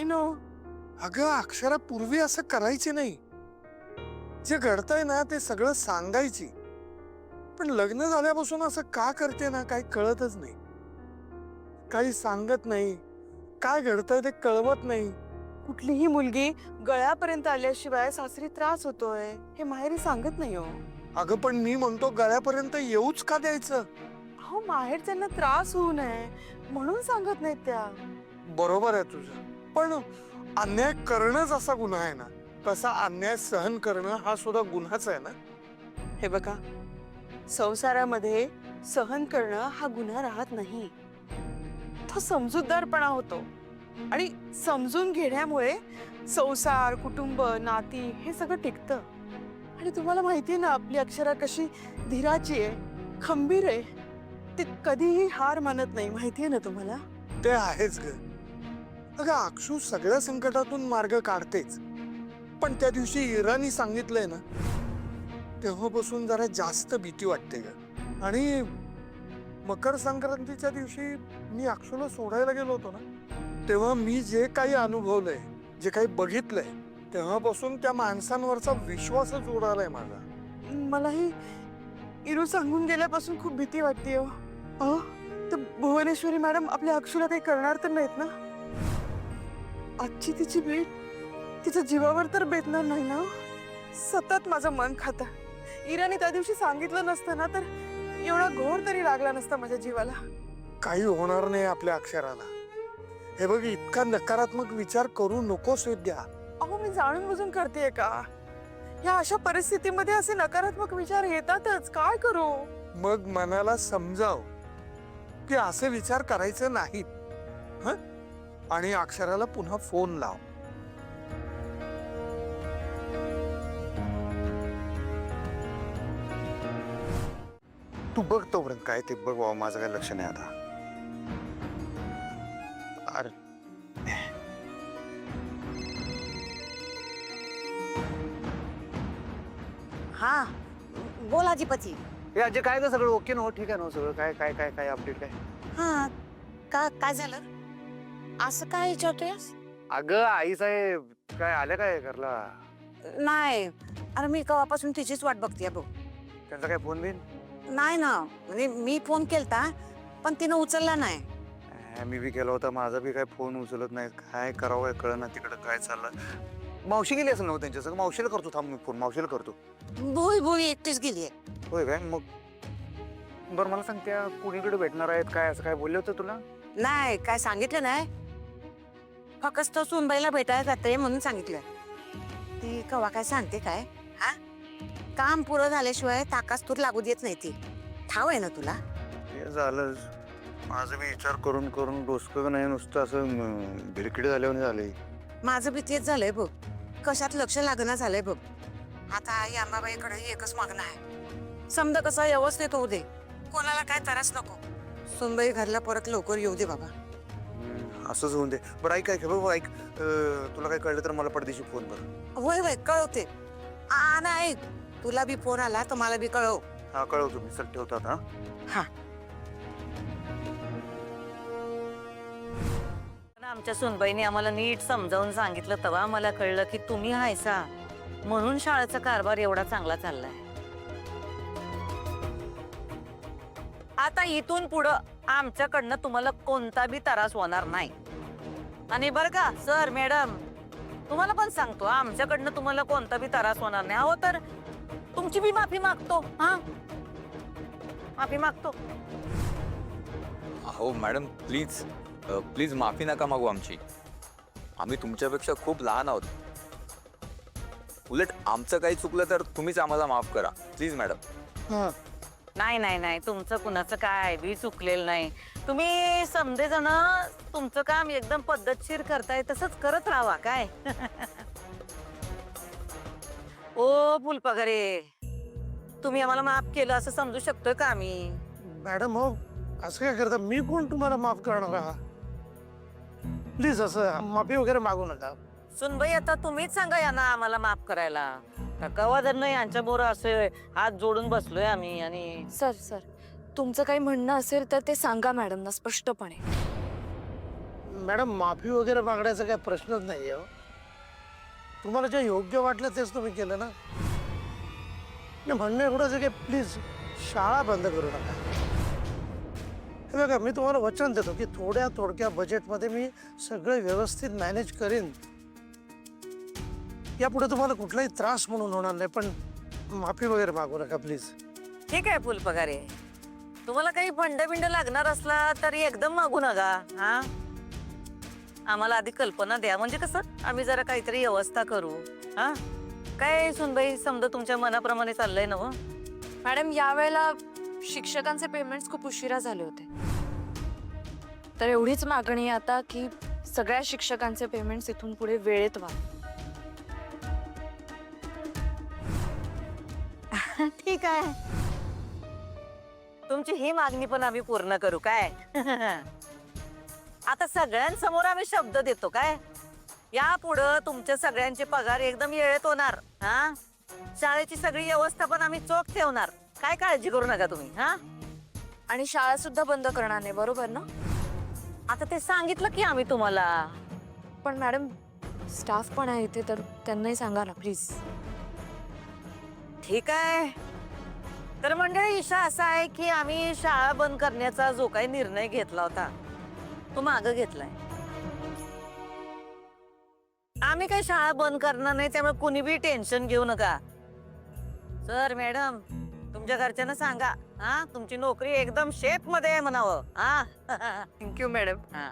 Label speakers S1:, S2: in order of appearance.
S1: नाही ना.
S2: अगं अक्षरा पूर्वी असं करायचे नाही. जे घडतंय ना ते सगळं सांगायची. पण लग्न झाल्यापासून असं का करते ना काही कळतच नाही. काही सांगत नाही, काय घडतंय ते कळवत नाही.
S1: कुठलीही मुलगी गळ्यापर्यंत आल्याशिवाय सासरी त्रास होतोय हे माहेरी सांगत नाही हो.
S2: अगं पण मी म्हणतो गळ्यापर्यंत येऊच का द्यायचं.
S1: अहो माहेर त्यांना त्रास होऊ नये म्हणून सांगत नाहीत त्या.
S2: बरोबर आहे तुझं, पण अन्याय करणंच असा गुन्हा आहे ना, तसा अन्याय सहन करणं हा सुद्धा गुन्हाच आहे ना.
S1: हे बघा, संसारामध्ये सहन करणं हा गुन्हा राहत नाही, तो समजूतदारपणा होतो. आणि समजून घेण्यामुळे संसार, कुटुंब, नाती हे सगळं टिकतं. आणि तुम्हाला माहितीये ना आपली अक्षरा कशी धीराची आहे, खंबीर आहे. ती कधीही हार मानत नाही, माहितीये ना तुम्हाला.
S2: ते आहेच ग. अगं अक्षू सगळ्या संकटातून मार्ग काढतेच, पण त्या दिवशी इरानी सांगितलंय ना तेव्हापासून जरा जास्त भीती वाटते ग. आणि मकर संक्रांतीच्या दिवशी मी अक्षूला सोडायला गेलो होतो ना, तेव्हा मी जे काही अनुभवलंय, जे काही बघितलंय, तेव्हापासून त्या माणसांवरचा विश्वासच उडालाय माझा.
S1: मलाही इरू सांगून गेल्यापासून खूप भीती वाटते हो. अहो, तर भुवनेश्वरी मॅडम आपल्या अक्षूला काही करणार तर नाहीत ना. आजची तिची भेट तिच्या जीवावर तर बेतणार नाही ना. सतत माझं मन खातं. इराने त्या दिवशी सांगितलं नसतं ना तर एवढा घोर तरी लागला नसता माझ्या जीवाला.
S2: काही होणार नाही आपल्या अक्षराला. हे बघ, इतका नकारात्मक विचार करू नकोस विद्या.
S1: अहो मी जाणून बुजून करतेय का? या अशा परिस्थितीमध्ये असे नकारात्मक विचार येतातच. काय करू?
S2: मग मनाला समजाव की असे विचार करायचे नाहीत. हं? आणि अक्षराला पुन्हा फोन लाव.
S3: तू बघ तोपर्यंत काय ते बघ बाबा, माझं काय लक्ष नाही आता. अरे
S4: हा बोल आजीपती.
S3: हे अजय काय का सगळं ओके ना? ठीक आहे ना सगळं? काय काय काय काय अपडेट काय?
S4: हा का काय झालं? असं काय विचारतोयस?
S3: अगं आई साहेब काय आल्या काय घरला?
S4: नाही, अरे मी केव्हापासून तिचीच वाट बघतीये बघ.
S3: त्यांचा काय फोन बिन?
S4: नाही ना, म्हणजे मी फोन केलता पण तिनं उचलला नाही.
S3: मी बी केला होता, माझा बी काय फोन उचलत नाही. काय करावं काय कळना, तिकडं काय चाललं. मावशी गेली असं नव्हतं त्यांच्या सगळं. मावशीला करतो, थांब मी फोन मावशीला करतो.
S4: भोई भोई एकटीच गेलीये.
S3: होय काय? मग बरं मला सांग, त्या कुणीकडे भेटणार आहेत काय, असं काय बोलले होते तुला?
S4: नाही, काय सांगितलं नाही. फक्त सुनबाईला भेटायला जाते म्हणून सांगितलं. ती केव्हा काय सांगते काय? हा, काम पुरं झाल्याशिवाय ताकास तूर लागू देत नाही ती. ठाव आहे ना तुला?
S3: हे झालं माझं बी विचार करून करून डोसकं नाही नुसतं असं भिरकिडे झाल्यावर झालंय.
S4: माझं बी तेच झालंय बघ. कशात लक्ष लागणं झालंय बघ. आता आई अंबाबाईकडे एकच मागणं आहे, समजा कसं व्यवस्थित होऊ दे, कोणाला काय त्रास नको. सुनबाई घरला परत लवकर येऊ दे बाबा.
S3: असंच होऊन दे. बरं ऐक ऐक बाबा, ऐक तुला काय कळलं तर मला पडदेशी फोन कर.
S4: होय होय कळवते. नाही, तुला बी फोन आला तर मला बी कळव.
S3: हा कळवतो मी. चल ठेवतो आता.
S4: हा.
S5: आमच्या सुनबाईने आम्हाला नीट समजावून सांगितलं, तेव्हा आम्हाला कळलं की तुम्ही हायसा म्हणून शाळेचा कारभार एवढा चांगला चाललाय. आता इथून पुढं आमच्याकडनं तुम्हाला कोणता बी त्रास होणार नाही. आणि बरं का सर मॅडम, तुम्हाला पण सांगतो, आमच्याकडनं तुम्हाला कोणता बी त्रास होणार नाही. अहो तर तुमची बी माफी मागतो. हा, माफी मागतो.
S6: अहो मॅडम, प्लीज प्लीज माफी नका मागू आमची. आम्ही तुमच्यापेक्षा खूप लहान आहोत. उलट आमचं काही चुकलं तर तुम्हीच आम्हाला माफ करा प्लीज मॅडम.
S5: नाही नाही नाही, तुमचं कुणाचं काय बी चुकलेलं नाही. तुम्ही समजेजण तुमचं काम एकदम पद्धतशीर करताय, तसंच करत राहा काय. ओ फुलपगारे, तुम्ही आम्हाला माफ केलं असं समजू शकतोय का आम्ही?
S2: मॅडम हो, असं काय करता? मी कोण तुम्हाला माफ करणार आहे? प्लीज असं माफी वगैरे मागू नका.
S5: सुनबाई, आता तुम्हीच सांगा यांना आम्हाला माफ करायला. कवा जर नाही यांच्या बोरं असे हात जोडून बसलोय आम्ही. आणि
S7: सर तुमचं काही म्हणणं असेल तर ते सांगा मॅडमना स्पष्टपणे. मॅडम माफी वगैरे मागण्याचा काही प्रश्नच नाही आहे. तुम्हाला जे योग्य वाटलं तेच तुम्ही केलं ना. नाही, म्हणणं एवढंच आहे की प्लीज शाळा बंद करू नका. हे बघा, मी तुम्हाला वचन देतो की थोड्या बजेटमध्ये मी सगळं व्यवस्थित मॅनेज करीन. यापुढे तुम्हाला कुठलाही त्रास म्हणून होणार नाही, पण माफी वगैरे मागू नका प्लीज.
S5: ठीक आहे फुलपगारे, तुम्हाला काही फंड लागणार असला तरी एकदम मागू नका. हा, आम्हाला आधी कल्पना द्या, म्हणजे कसं आम्ही जरा काहीतरी व्यवस्था करू. हा, काय सुनबाई, समजा तुमच्या मनाप्रमाणे चाललंय ना.
S8: मॅडम, यावेळेला शिक्षकांचे पेमेंट्स खूप उशिरा झाले होते, तर एवढीच मागणी आहे आता की सगळ्या शिक्षकांचे पेमेंट्स इथून पुढे वेळेत व्हा.
S5: ठीक आहे, तुमची ही मागणी पण आम्ही पूर्ण करू काय. आता सगळ्यांसमोर आम्ही शब्द देतो काय, यापुढं तुमच्या सगळ्यांचे पगार एकदम वेळेत होणार. हा, शाळेची सगळी व्यवस्था पण आम्ही चोख ठेवणार, काय काळजी करू नका तुम्ही. हा,
S8: आणि शाळा सुद्धा बंद करणार नाही, बरोबर ना?
S5: आता ते सांगितलं की आम्ही तुम्हाला.
S8: पण मॅडम, स्टाफ पण आहे इथे, तर त्यांनाही सांगा ना प्लीज.
S5: ठीक आहे, तर मंडळी इशा असा आहे की आम्ही शाळा बंद करण्याचा जो काही निर्णय घेतला होता तो मागं घेतलाय. आम्ही काही शाळा बंद करणार नाही, त्यामुळे कुणी बी टेन्शन घेऊ नका. सर मॅडम, तुमच्या घरच्यांना सांगा हा, तुमची नोकरी एकदम शेप मध्ये आहे म्हणावं. हा,
S8: थँक्यू मॅडम.
S5: हा.